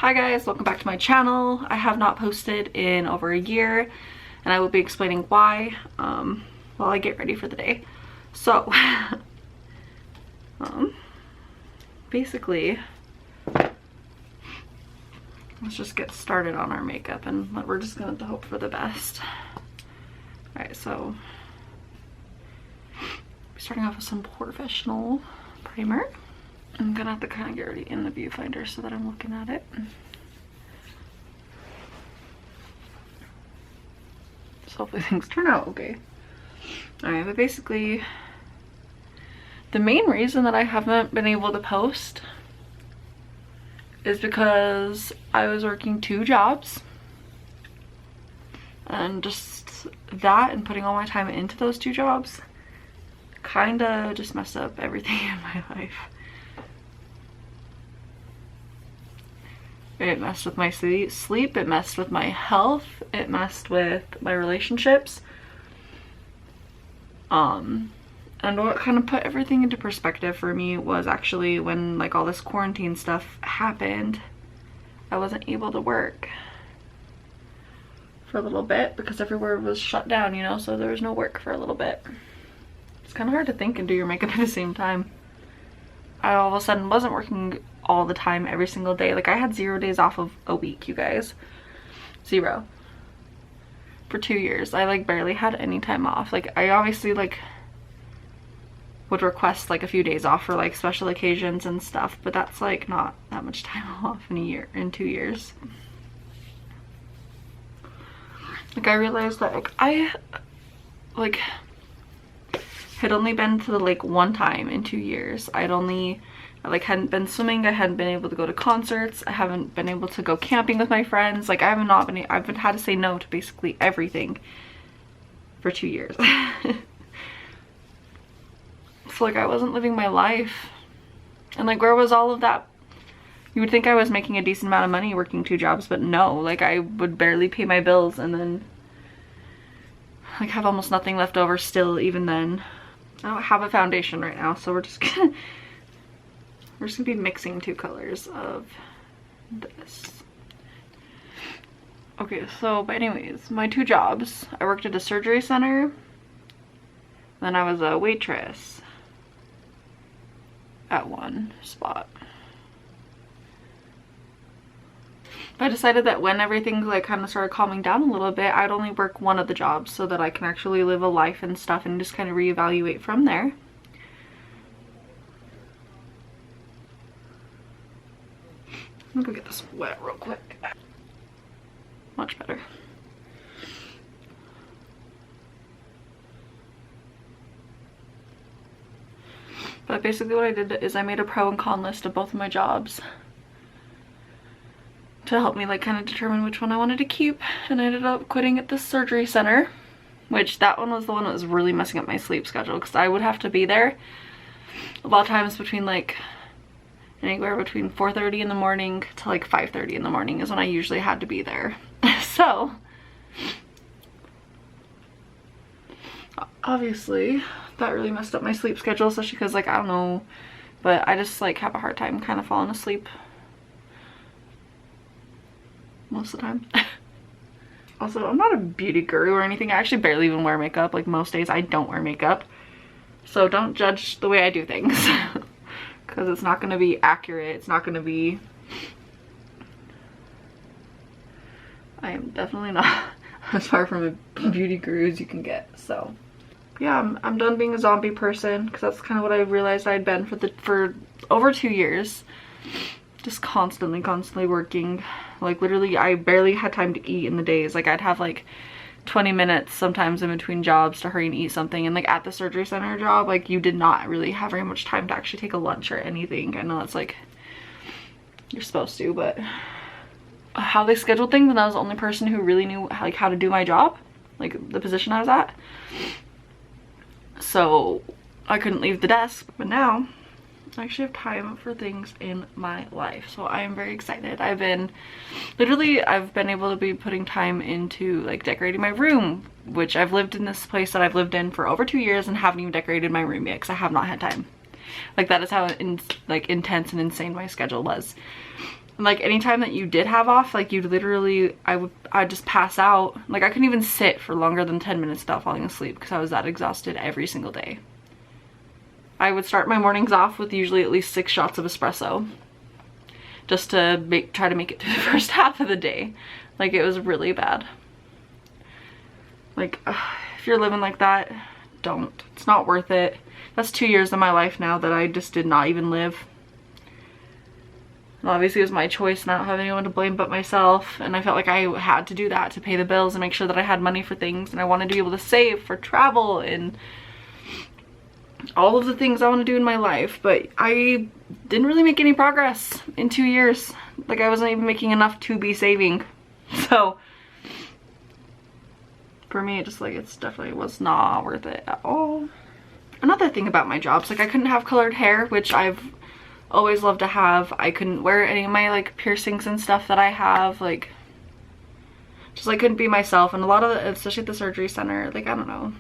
Hi guys, welcome back to my channel. I have not posted in over a year and I will be explaining why while I get ready for the day. So basically let's just get started on our makeup and we're just gonna have to hope for the best. Alright, so starting off with some professional primer. I'm gonna have to kind of get ready in the viewfinder so that I'm looking at it. So hopefully things turn out okay. Alright, but basically the main reason that I haven't been able to post is because I was working 2 jobs, and just that and putting all my time into those 2 jobs kind of just messed up everything in my life. It messed with my sleep, it messed with my health, it messed with my relationships. And what kind of put everything into perspective for me was actually when like all this quarantine stuff happened, I wasn't able to work for a little bit because everywhere was shut down, you know, so there was no work for a little bit. It's kind of hard to think and do your makeup at the same time. I all of a sudden wasn't working all the time every single day. Like I had 0 days off of a week, you guys. 0 for 2 years. I like barely had any time off. Like I obviously like would request like a few days off for like special occasions and stuff, but that's like not that much time off in a year, in 2 years. Like I realized that like I like had only been to the lake 1 time in 2 years. I hadn't been swimming, I hadn't been able to go to concerts, I haven't been able to go camping with my friends. Like I've had to say no to basically everything for 2 years. So like I wasn't living my life. And like where was all of that? You would think I was making a decent amount of money working 2 jobs, but no, like I would barely pay my bills and then like have almost nothing left over still even then. I don't have a foundation right now, so we're just gonna be mixing 2 colors of this. Okay, so but anyways, my 2 jobs. I worked at a surgery center, then I was a waitress at one spot. But I decided that when everything like kind of started calming down a little bit, I'd only work one of the jobs so that I can actually live a life and stuff and just kind of reevaluate from there. I'm gonna go get this wet real quick. Much better. But basically what I did is I made a pro and con list of both of my jobs to help me like kind of determine which one I wanted to keep, and I ended up quitting at the surgery center, which that one was the one that was really messing up my sleep schedule because I would have to be there a lot of times between like anywhere between 4:30 in the morning to like 5:30 in the morning is when I usually had to be there. So obviously that really messed up my sleep schedule, especially because like I don't know, but I just like have a hard time kind of falling asleep most of the time. Also, I'm not a beauty guru or anything. I actually barely even wear makeup. Like most days I don't wear makeup, so don't judge the way I do things because it's not going to be accurate. It's not going to be, I am definitely not as far from a beauty guru as you can get. So yeah, I'm done being a zombie person because that's kind of what I realized I'd been for over 2 years. Just constantly working. Like literally I barely had time to eat in the days. Like I'd have like 20 minutes sometimes in between jobs to hurry and eat something, and like at the surgery center job like you did not really have very much time to actually take a lunch or anything. I know it's like you're supposed to, but how they scheduled things, and I was the only person who really knew like how to do my job, like the position I was at, so I couldn't leave the desk. But now I actually have time for things in my life, so I am very excited. I've been able to be putting time into like decorating my room, which I've lived in this place that I've lived in for over 2 years and haven't even decorated my room yet because I have not had time. Like that is how intense and insane my schedule was. And like anytime that you did have off, like you'd literally, I'd just pass out. Like I couldn't even sit for longer than 10 minutes without falling asleep because I was that exhausted every single day. I would start my mornings off with usually at least 6 shots of espresso just to try to make it through the first half of the day. Like it was really bad. Like if you're living like that, don't. It's not worth it. That's 2 years of my life now that I just did not even live. And obviously it was my choice and I don't have anyone to blame but myself, and I felt like I had to do that to pay the bills and make sure that I had money for things, and I wanted to be able to save for travel and all of the things I want to do in my life, but I didn't really make any progress in 2 years. Like I wasn't even making enough to be saving. So for me, it just like, it's definitely was not worth it at all. Another thing about my jobs, like I couldn't have colored hair, which I've always loved to have. I couldn't wear any of my like piercings and stuff that I have, like just like couldn't be myself. And a lot of the, especially at the surgery center, like I don't know.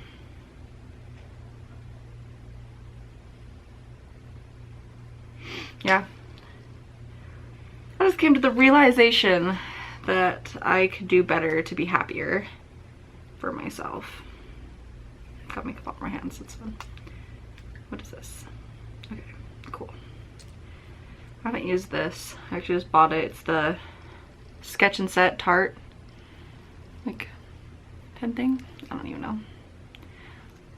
Yeah. I just came to the realization that I could do better to be happier for myself. Got makeup on my hands, it's fun. What is this? Okay, cool. I haven't used this. I actually just bought it. It's the Sketch and Set Tarte, like, pen thing. I don't even know.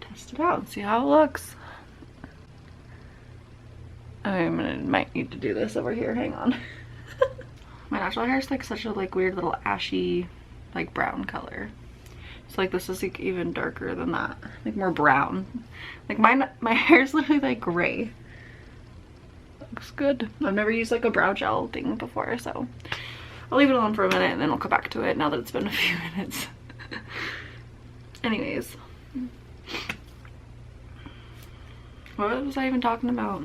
Test it out and see how it looks. Might need to do this over here. Hang on. My natural hair is like such a like weird little ashy, like brown color. So like this is like even darker than that, like more brown. Like my hair is literally like gray. Looks good. I've never used like a brow gel thing before, so I'll leave it alone for a minute and then I'll come back to it now that it's been a few minutes. Anyways, what was I even talking about?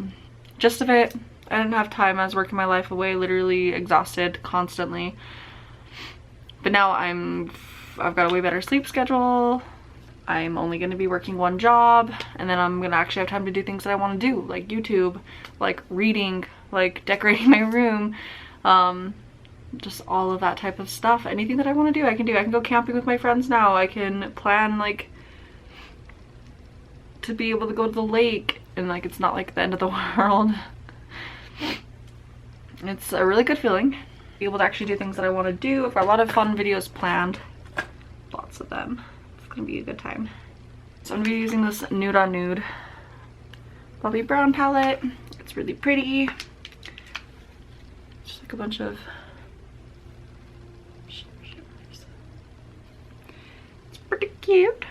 Just of it. I didn't have time. I was working my life away, literally exhausted constantly. But now I've got a way better sleep schedule. I'm only going to be working one job, and then I'm going to actually have time to do things that I want to do, like YouTube, like reading, like decorating my room, just all of that type of stuff. Anything that I want to do, I can do. I can go camping with my friends now. I can plan like to be able to go to the lake, and like it's not like the end of the world. It's a really good feeling. Be able to actually do things that I want to do. I've got a lot of fun videos planned. Lots of them. It's gonna be a good time. So I'm gonna be using this Nude on Nude Bobbi Brown palette. It's really pretty. Just like a bunch of shimmers. It's pretty cute.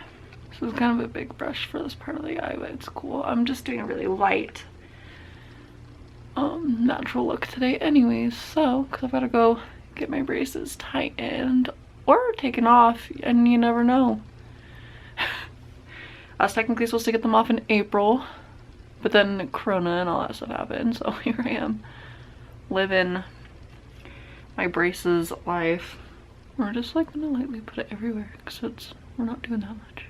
This is kind of a big brush for this part of the eye, but it's cool. I'm just doing a really light natural look today anyways, so because I've got to go get my braces tightened or taken off, and you never know. I was technically supposed to get them off in April, but then Corona and all that stuff happened, so here I am living my braces life. We're just like gonna lightly put it everywhere because we're not doing that much.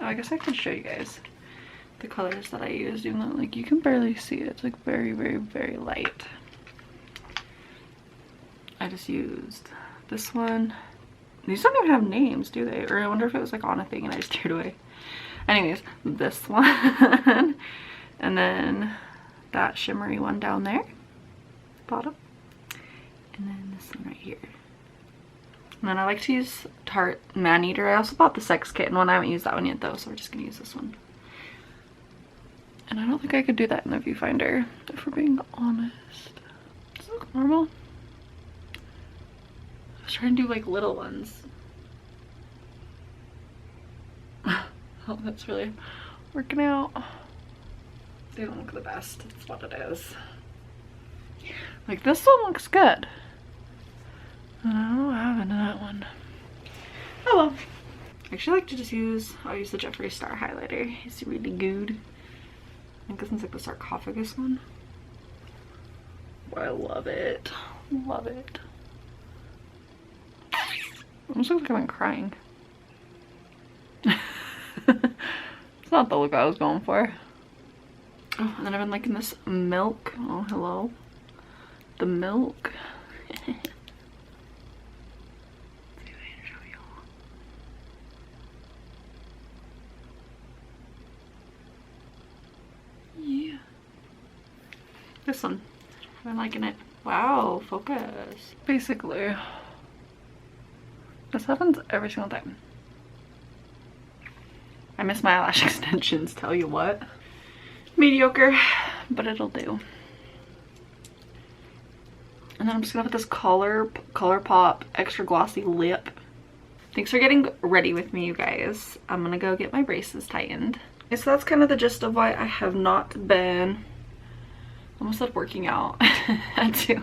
Oh, I guess I could show you guys the colors that I used, even though like you can barely see it. It's like very, very, very light. I just used this one. These don't even have names, do they? Or I wonder if it was like on a thing and I just threw it away. Anyways, this one. And then that shimmery one down there, bottom. And then this one right here. And then I like to use Tarte Man Eater. I also bought the Sex Kitten one. I haven't used that one yet though, so we're just gonna use this one. And I don't think I could do that in the viewfinder, if we're being honest. Does it look normal? I was trying to do like little ones. Oh, that's really working out. They don't look the best. That's what it is. Like this one looks good. I don't know what happened to that one. Oh well. I actually like to just I'll use the Jeffree Star highlighter. It's really good. I think this one's like the sarcophagus one. I love it. Love it. Almost looks like I'm crying. It's not the look I was going for. Oh, and then I've been liking this milk. Oh, hello. The milk Yeah. This one. I'm liking it. Wow, focus. Basically, this happens every single time. I miss my eyelash extensions, tell you what. Mediocre, but it'll do. And then I'm just gonna put this ColourPop Extra Glossy Lip. Thanks for getting ready with me, you guys. I'm gonna go get my braces tightened. And so that's kind of the gist of why I have not been, almost said working out. Had to.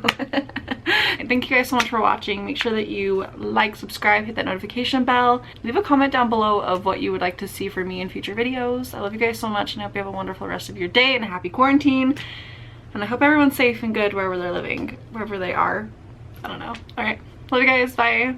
Thank you guys so much for watching. Make sure that you like, subscribe, hit that notification bell. Leave a comment down below of what you would like to see from me in future videos. I love you guys so much, and I hope you have a wonderful rest of your day and a happy quarantine. And I hope everyone's safe and good wherever they're living, wherever they are. I don't know. All right. Love you guys. Bye.